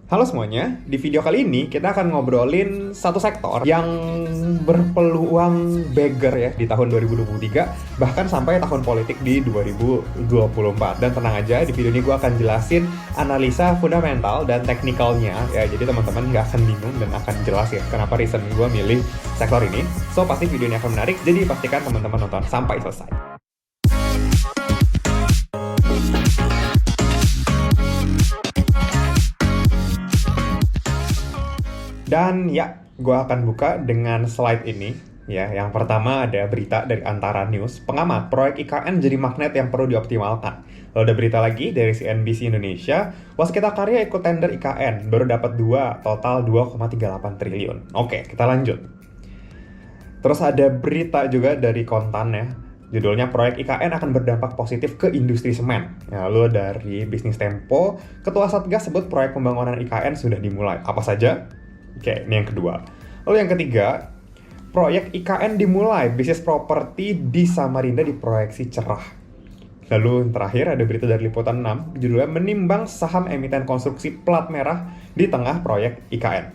Halo semuanya, di video kali ini kita akan ngobrolin satu sektor yang berpeluang beggar ya di tahun 2023, bahkan sampai tahun politik di 2024. Dan tenang aja, di video ini gue akan jelasin analisa fundamental dan teknikalnya ya, jadi teman-teman nggak akan bingung dan akan jelas ya kenapa reason gue milih sektor ini. So, pasti video ini akan menarik, jadi pastikan teman-teman nonton sampai selesai. Dan ya, gue akan buka dengan slide ini. Ya, yang pertama ada berita dari Antara News. Pengamat, proyek IKN jadi magnet yang perlu dioptimalkan. Lalu ada berita lagi dari CNBC Indonesia. Waskita Karya ikut tender IKN, baru dapat 2, total 2,38 triliun. Oke, kita lanjut. Terus ada berita juga dari Kontan ya. Judulnya, proyek IKN akan berdampak positif ke industri semen. Ya, lalu dari Bisnis Tempo, Ketua Satgas sebut proyek pembangunan IKN sudah dimulai. Apa saja? Oke, ini yang kedua. Lalu yang ketiga, proyek IKN dimulai, bisnis properti di Samarinda diproyeksi cerah. Lalu yang terakhir ada berita dari Liputan 6, judulnya menimbang saham emiten konstruksi plat merah di tengah proyek IKN.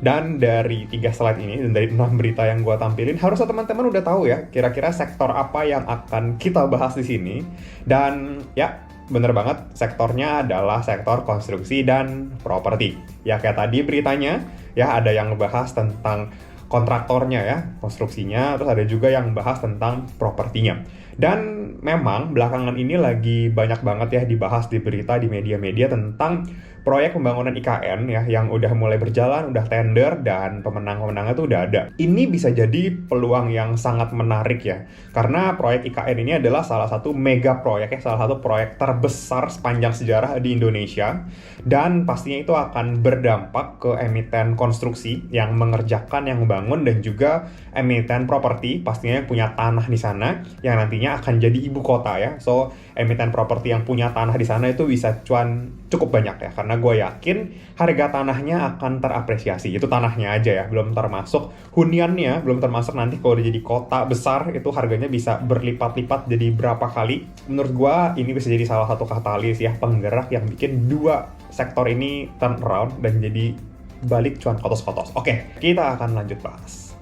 Dan dari 3 slide ini, dan dari 6 berita yang gue tampilin, harusnya teman-teman udah tahu ya, kira-kira sektor apa yang akan kita bahas di sini. Dan ya, bener banget, sektornya adalah sektor konstruksi dan properti. Ya kayak tadi beritanya, ya ada yang ngebahas tentang kontraktornya ya, konstruksinya, terus ada juga yang bahas tentang propertinya. Dan memang belakangan ini lagi banyak banget ya dibahas di berita, di media-media tentang proyek pembangunan IKN ya, yang udah mulai berjalan, udah tender, dan pemenang-pemenangnya tuh udah ada. Ini bisa jadi peluang yang sangat menarik ya, karena proyek IKN ini adalah salah satu mega proyek ya, salah satu proyek terbesar sepanjang sejarah di Indonesia, dan pastinya itu akan berdampak ke emiten konstruksi yang mengerjakan, yang membangun, dan juga emiten properti, pastinya yang punya tanah di sana, yang nantinya akan jadi ibu kota ya. So, emiten properti yang punya tanah di sana itu bisa cuan cukup banyak ya, karena gue yakin harga tanahnya akan terapresiasi. Itu tanahnya aja ya, belum termasuk huniannya, belum termasuk nanti kalau udah jadi kota besar itu harganya bisa berlipat-lipat jadi berapa kali. Menurut gue ini bisa jadi salah satu katalis ya, penggerak yang bikin dua sektor ini turn around dan jadi balik cuan kotos-kotos. Oke, kita akan lanjut bahas.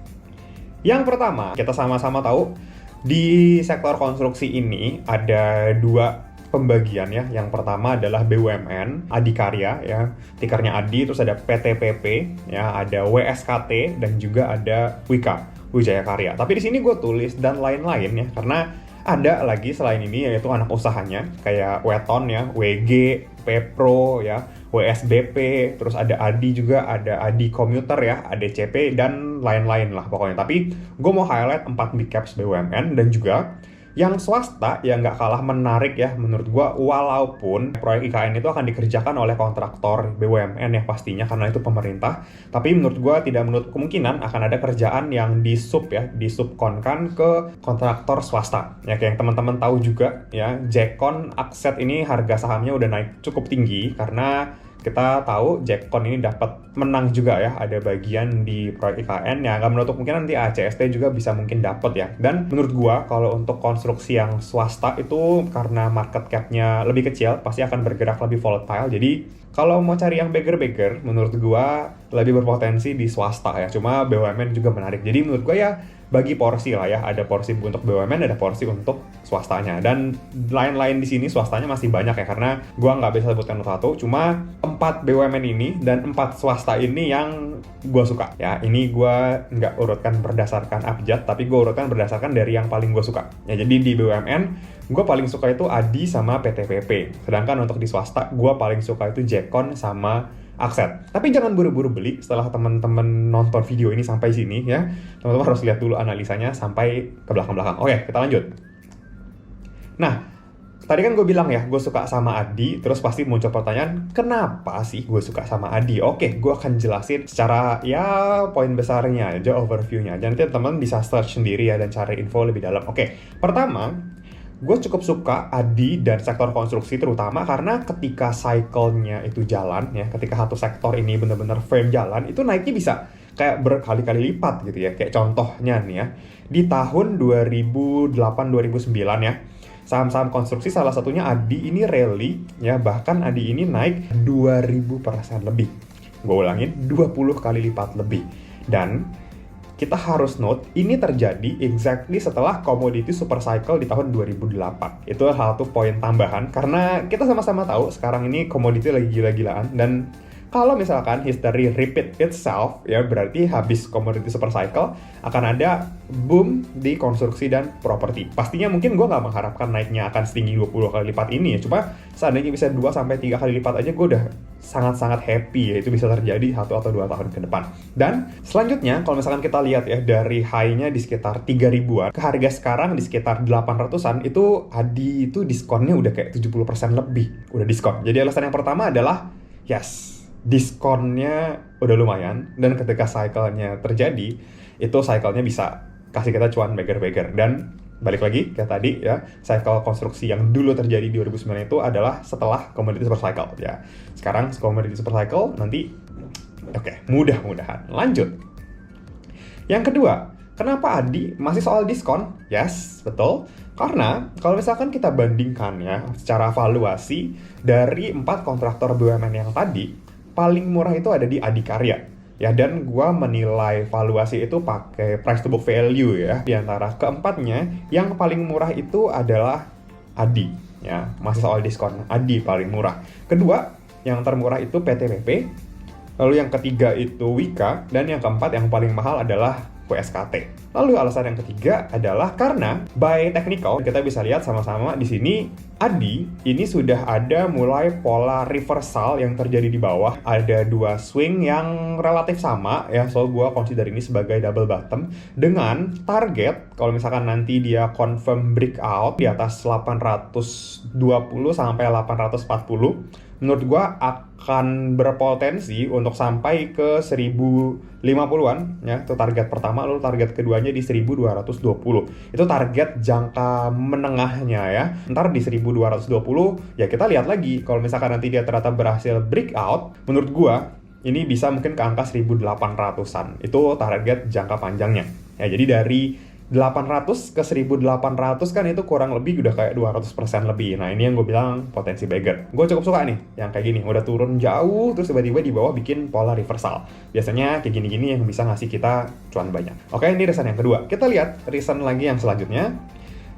Yang pertama, kita sama-sama tahu di sektor konstruksi ini ada 2 pembagian ya. Yang pertama adalah BUMN, Adikarya ya, tikernya Adi, terus ada PTPP ya, ada WSKT, dan juga ada Wika, Wijaya Karya. Tapi di sini gue tulis dan lain-lain ya, karena ada lagi selain ini yaitu anak usahanya kayak Weton ya, WG, Pepro ya, WSBP, terus ada Adi juga, ada Adi Komuter ya, ADCP, dan lain-lain lah pokoknya. Tapi gue mau highlight 4 big caps BUMN dan juga yang swasta yang nggak kalah menarik ya menurut gue, walaupun proyek IKN itu akan dikerjakan oleh kontraktor BUMN ya pastinya karena itu pemerintah, tapi menurut gue tidak menutup kemungkinan akan ada kerjaan yang disubkonkan ke kontraktor swasta. Ya kayak yang teman-teman tahu juga ya, Jekon Akset ini harga sahamnya udah naik cukup tinggi karena kita tahu Jekon ini dapat menang juga ya, ada bagian di proyek IKN ya, nggak menutup mungkin nanti ACST juga bisa mungkin dapat ya. Dan menurut gua kalau untuk konstruksi yang swasta itu karena market cap-nya lebih kecil pasti akan bergerak lebih volatile. Jadi kalau mau cari yang beggar-beggar menurut gua lebih berpotensi di swasta ya, cuma BUMN juga menarik. Jadi menurut gua ya bagi porsi lah ya, ada porsi untuk BUMN, ada porsi untuk swastanya, dan lain-lain di sini swastanya masih banyak ya, karena gua nggak bisa sebutkan satu, cuma 4 BUMN ini dan 4 swasta ini yang gua suka ya. Ini gua nggak urutkan berdasarkan abjad, tapi gua urutkan berdasarkan dari yang paling gua suka ya. Jadi di BUMN gua paling suka itu Adi sama PTPP, sedangkan untuk di swasta gua paling suka itu Jekon sama Akset. Tapi jangan buru-buru beli setelah teman-teman nonton video ini sampai sini ya. Teman-teman harus lihat dulu analisanya sampai ke belakang-belakang. Oke, kita lanjut. Nah, tadi kan gue bilang ya, gue suka sama Adi, terus pasti muncul pertanyaan, kenapa sih gue suka sama Adi? Oke, gue akan jelasin secara ya poin besarnya aja, overview-nya aja. Nanti teman-teman bisa search sendiri ya dan cari info lebih dalam. Oke, pertama, gue cukup suka Adi dan sektor konstruksi terutama karena ketika cycle-nya itu jalan ya, ketika satu sektor ini benar-benar firm jalan, itu naiknya bisa kayak berkali-kali lipat gitu ya. Kayak contohnya nih ya, di tahun 2008-2009 ya, saham-saham konstruksi salah satunya Adi ini rally ya, bahkan Adi ini naik 2000% lebih. Gue ulangin, 20 kali lipat lebih. Dan kita harus note, ini terjadi exactly setelah komoditi super cycle di tahun 2008. Itu hal tuh poin tambahan, karena kita sama-sama tahu sekarang ini komoditi lagi gila-gilaan, dan kalau misalkan history repeat itself, ya berarti habis komoditi super cycle akan ada boom di konstruksi dan properti. Pastinya mungkin gue nggak mengharapkan naiknya akan setinggi 20 kali lipat ini ya, cuma seandainya bisa 2-3 kali lipat aja gue udah sangat-sangat happy ya, itu bisa terjadi 1 atau 2 tahun ke depan. Dan selanjutnya kalau misalkan kita lihat ya, dari high-nya di sekitar 3.000-an ke harga sekarang di sekitar 800-an, itu ADI itu diskonnya udah kayak 70% lebih udah diskon. Jadi alasan yang pertama adalah yes, diskonnya udah lumayan, dan ketika cycle-nya terjadi, itu cycle-nya bisa kasih kita cuan beggar-beggar. Dan balik lagi kayak tadi ya, cycle konstruksi yang dulu terjadi di 2009 itu adalah setelah commodity super cycle ya. Sekarang commodity super cycle nanti oke, mudah-mudahan. Lanjut. Yang kedua, kenapa ADI masih soal diskon? Yes, betul. Karena kalau misalkan kita bandingkan ya secara valuasi dari 4 kontraktor BUMN yang tadi, paling murah itu ada di Adikarya. Ya, dan gua menilai valuasi itu pakai price to book value ya. Di antara keempatnya, yang paling murah itu adalah ADI. Ya, masih soal diskon. ADI paling murah. Kedua, yang termurah itu PTPP. Lalu yang ketiga itu Wika. Dan yang keempat yang paling mahal adalah WSKT. Lalu alasan yang ketiga adalah karena by technical kita bisa lihat sama-sama di sini ADI ini sudah ada mulai pola reversal yang terjadi di bawah. Ada 2 swing yang relatif sama ya, so gue consider ini sebagai double bottom dengan target kalau misalkan nanti dia confirm breakout di atas 820 sampai 840, menurut gue akan berpotensi untuk sampai ke 1050-an ya, itu target pertama. Lalu target keduanya di 1220, itu target jangka menengahnya ya. Ntar di 1220 ya kita lihat lagi, kalau misalkan nanti dia ternyata berhasil breakout, menurut gue ini bisa mungkin ke angka 1800-an, itu target jangka panjangnya ya. Jadi dari 800 ke 1800 kan itu kurang lebih udah kayak 200% lebih. Nah ini yang gue bilang potensi beggar. Gue cukup suka nih yang kayak gini, udah turun jauh terus tiba-tiba di bawah bikin pola reversal. Biasanya kayak gini-gini yang bisa ngasih kita cuan banyak. Oke, ini reason yang kedua. Kita lihat reason lagi yang selanjutnya,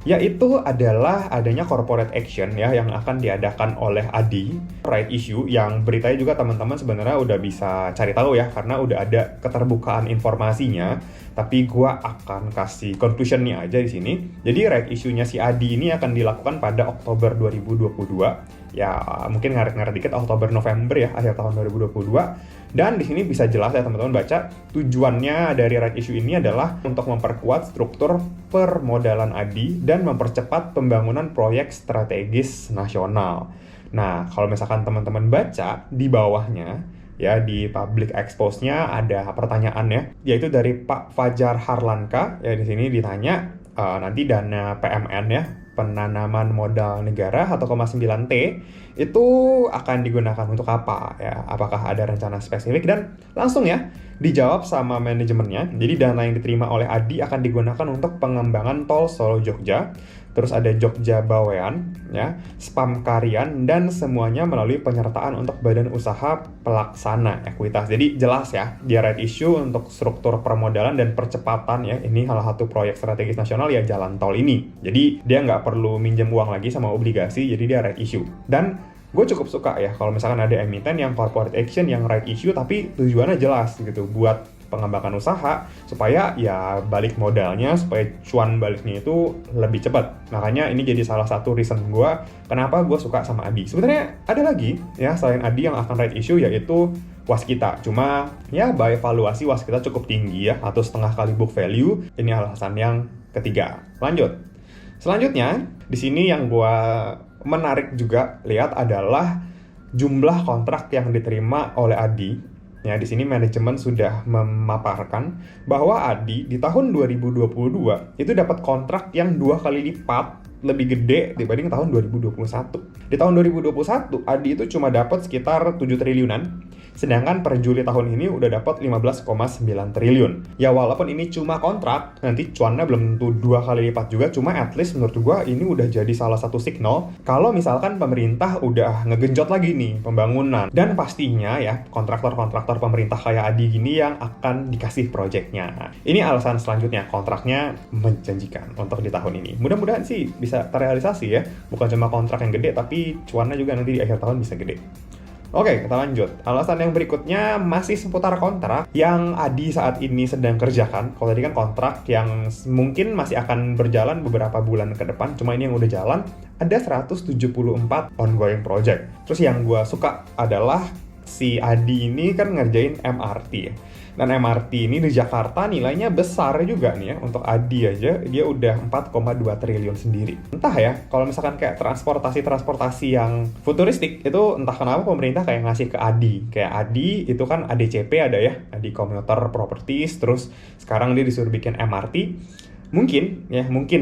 yaitu adalah adanya corporate action ya yang akan diadakan oleh ADI, right issue, yang beritanya juga teman-teman sebenarnya udah bisa cari tahu ya karena udah ada keterbukaan informasinya. Tapi gua akan kasih conclusion-nya aja di sini. Jadi right issue-nya si ADI ini akan dilakukan pada Oktober 2022. Ya mungkin ngaret-ngaret dikit Oktober November ya, akhir tahun 2022. Dan di sini bisa jelas ya teman-teman baca, tujuannya dari right issue ini adalah untuk memperkuat struktur permodalan ADI dan mempercepat pembangunan proyek strategis nasional. Nah, kalau misalkan teman-teman baca di bawahnya, ya di public expose-nya ada pertanyaan ya, yaitu dari Pak Fajar Harlanka. Ya di sini ditanya nanti dana PMN ya, penanaman modal negara 1,9 T itu akan digunakan untuk apa ya? Apakah ada rencana spesifik? Dan langsung ya dijawab sama manajemennya. Jadi dana yang diterima oleh ADI akan digunakan untuk pengembangan tol Solo Jogja, terus ada Jogja Bawean ya, Spam Karian, dan semuanya melalui penyertaan untuk badan usaha pelaksana ekuitas. Jadi jelas ya, dia right issue untuk struktur permodalan dan percepatan ya. Ini salah satu proyek strategis nasional ya, jalan tol ini. Jadi dia nggak perlu minjem uang lagi sama obligasi, jadi dia right issue. Dan gue cukup suka ya kalau misalkan ada emiten yang corporate action yang right issue tapi tujuannya jelas gitu, buat pengembangan usaha supaya ya balik modalnya, supaya cuan baliknya itu lebih cepat. Makanya ini jadi salah satu reason gue kenapa gue suka sama ADI. Sebenarnya ada lagi ya selain ADI yang akan right issue, yaitu Waskita. Cuma ya by valuasi Waskita cukup tinggi ya, 1,5 kali book value. Ini alasan yang ketiga. Lanjut. Selanjutnya di sini yang gue menarik juga lihat adalah jumlah kontrak yang diterima oleh ADI. Ya, di sini manajemen sudah memaparkan bahwa ADI di tahun 2022 itu dapat kontrak yang 2 kali lipat lebih gede dibanding tahun 2021. Di tahun 2021 ADI itu cuma dapat sekitar 7 triliunan. Sedangkan per Juli tahun ini udah dapat 15,9 triliun. Ya walaupun ini cuma kontrak, nanti cuannya belum tentu 2 kali lipat juga, cuma at least menurut gua ini udah jadi salah satu signal kalau misalkan pemerintah udah ngegenjot lagi nih pembangunan. Dan pastinya ya kontraktor-kontraktor pemerintah kayak Adi gini yang akan dikasih proyeknya. Ini alasan selanjutnya, kontraknya menjanjikan untuk di tahun ini. Mudah-mudahan sih bisa terrealisasi ya, bukan cuma kontrak yang gede tapi cuannya juga nanti di akhir tahun bisa gede. Oke, kita lanjut. Alasan yang berikutnya masih seputar kontrak yang Adi saat ini sedang kerjakan. Kalau tadi kan kontrak yang mungkin masih akan berjalan beberapa bulan ke depan, cuma ini yang udah jalan, ada 174 ongoing project. Terus yang gue suka adalah si Adi ini kan ngerjain MRT ya. Dan MRT ini di Jakarta nilainya besar juga nih ya. Untuk Adi aja, dia udah 4,2 triliun sendiri. Entah ya, kalau misalkan kayak transportasi yang futuristik, itu entah kenapa pemerintah kayak ngasih ke Adi. Kayak Adi, itu kan ADCP ada ya, Adi Commuter Properties, terus sekarang dia disuruh bikin MRT. Mungkin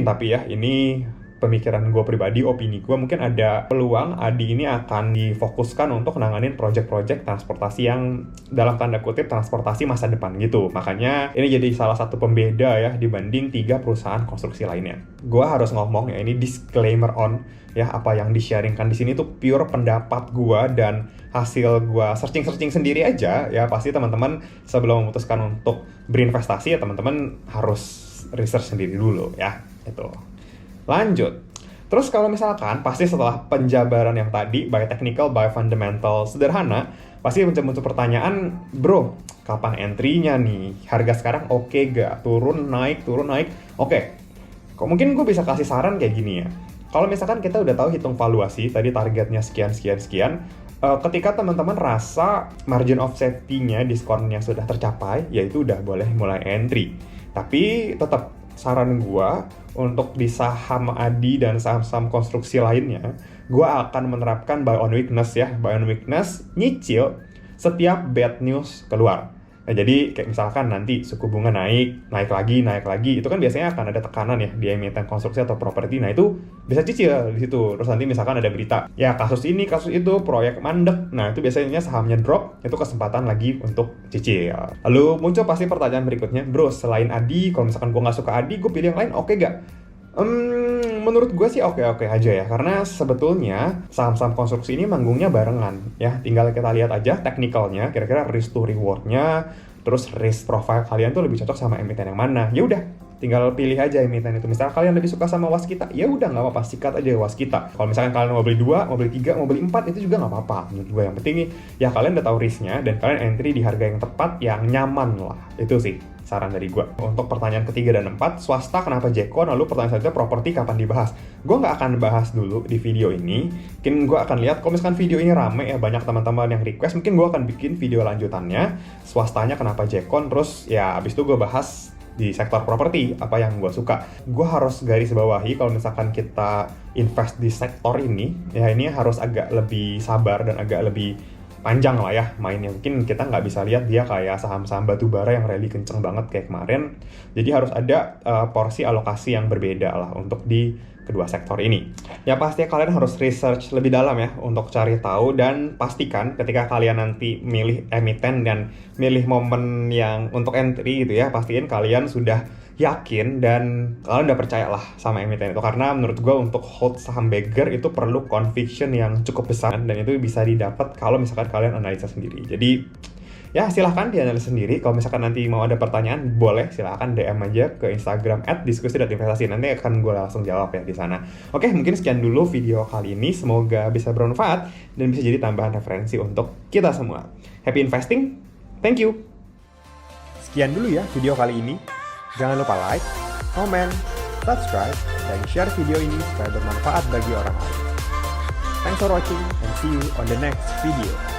tapi ya, ini pemikiran gue pribadi, opini gue, mungkin ada peluang Adi ini akan difokuskan untuk nanganin project-project transportasi yang dalam tanda kutip transportasi masa depan gitu. Makanya ini jadi salah satu pembeda ya dibanding 3 perusahaan konstruksi lainnya. Gue harus ngomong ya, ini disclaimer on ya, apa yang di-sharingkan di sini tuh pure pendapat gue dan hasil gue searching sendiri aja ya. Pasti teman-teman sebelum memutuskan untuk berinvestasi ya teman-teman harus research sendiri dulu ya, itu. Lanjut. Terus kalau misalkan, pasti setelah penjabaran yang tadi, by technical, by fundamental, sederhana, pasti muncul pertanyaan, bro, kapan entry-nya nih? Harga sekarang oke gak? Turun, naik? Oke. Kok mungkin gue bisa kasih saran kayak gini ya. Kalau misalkan kita udah tahu hitung valuasi, tadi targetnya sekian, ketika teman-teman rasa margin of safety-nya, diskonnya sudah tercapai, yaitu udah boleh mulai entry. Tapi tetap saran gue untuk di saham Adi dan saham-saham konstruksi lainnya, gue akan menerapkan buy on weakness ya. Buy on weakness, nyicil setiap bad news keluar. Nah, jadi kayak misalkan nanti suku bunga naik lagi, itu kan biasanya akan ada tekanan ya di emiten konstruksi atau properti. Nah, itu bisa cicil di situ. Terus nanti misalkan ada berita, ya kasus ini, kasus itu, proyek mandek. Nah, itu biasanya sahamnya drop, itu kesempatan lagi untuk cicil. Lalu muncul pasti pertanyaan berikutnya, bro, selain Adi, kalau misalkan gue nggak suka Adi, gue pilih yang lain, oke gak? Menurut gue sih oke-oke aja ya, karena sebetulnya saham-saham konstruksi ini manggungnya barengan ya. Tinggal kita lihat aja teknikalnya, kira-kira risk to reward-nya, terus risk profile kalian tuh lebih cocok sama emiten yang mana. Ya udah, tinggal pilih aja emiten itu. Misalnya kalian lebih suka sama Waskita, ya udah nggak apa-apa, sikat aja Waskita. Kalau misalkan kalian mau beli 2, mau beli 3, mau beli 4, itu juga nggak apa-apa. Menurut gue yang penting nih, ya kalian udah tahu risknya dan kalian entry di harga yang tepat, yang nyaman lah. Itu sih saran dari gue. Untuk pertanyaan ketiga dan 4, swasta kenapa Jekon? Lalu pertanyaan selanjutnya, properti kapan dibahas? Gue nggak akan bahas dulu di video ini. Mungkin gue akan lihat, kalau misalkan video ini rame ya, banyak teman-teman yang request, mungkin gue akan bikin video lanjutannya, swastanya kenapa Jekon, terus ya abis itu gue bahas di sektor properti, apa yang gue suka. Gue harus garis bawahi, kalau misalkan kita invest di sektor ini, ya ini harus agak lebih sabar dan agak lebih panjang lah ya mainnya. Mungkin kita nggak bisa lihat dia kayak saham-saham batu bara yang rally kenceng banget kayak kemarin. Jadi harus ada porsi alokasi yang berbeda lah untuk di kedua sektor ini. Ya pasti kalian harus research lebih dalam ya untuk cari tahu, dan pastikan ketika kalian nanti milih emiten dan milih momen yang untuk entry gitu ya, pastiin kalian sudah yakin dan kalian udah percaya lah sama emiten itu. Karena menurut gue untuk hold saham beggar itu perlu conviction yang cukup besar, dan itu bisa didapat kalau misalkan kalian analisa sendiri. Jadi ya silahkan dianalisa sendiri. Kalau misalkan nanti mau ada pertanyaan, boleh silahkan DM aja ke Instagram @diskusi.investasi. Nanti akan gue langsung jawab ya di sana. Oke, mungkin sekian dulu video kali ini. Semoga bisa bermanfaat dan bisa jadi tambahan referensi untuk kita semua. Happy investing. Thank you. Sekian dulu ya video kali ini. Jangan lupa like, comment, subscribe, dan share video ini supaya bermanfaat bagi orang lain. Thanks for watching and see you on the next video.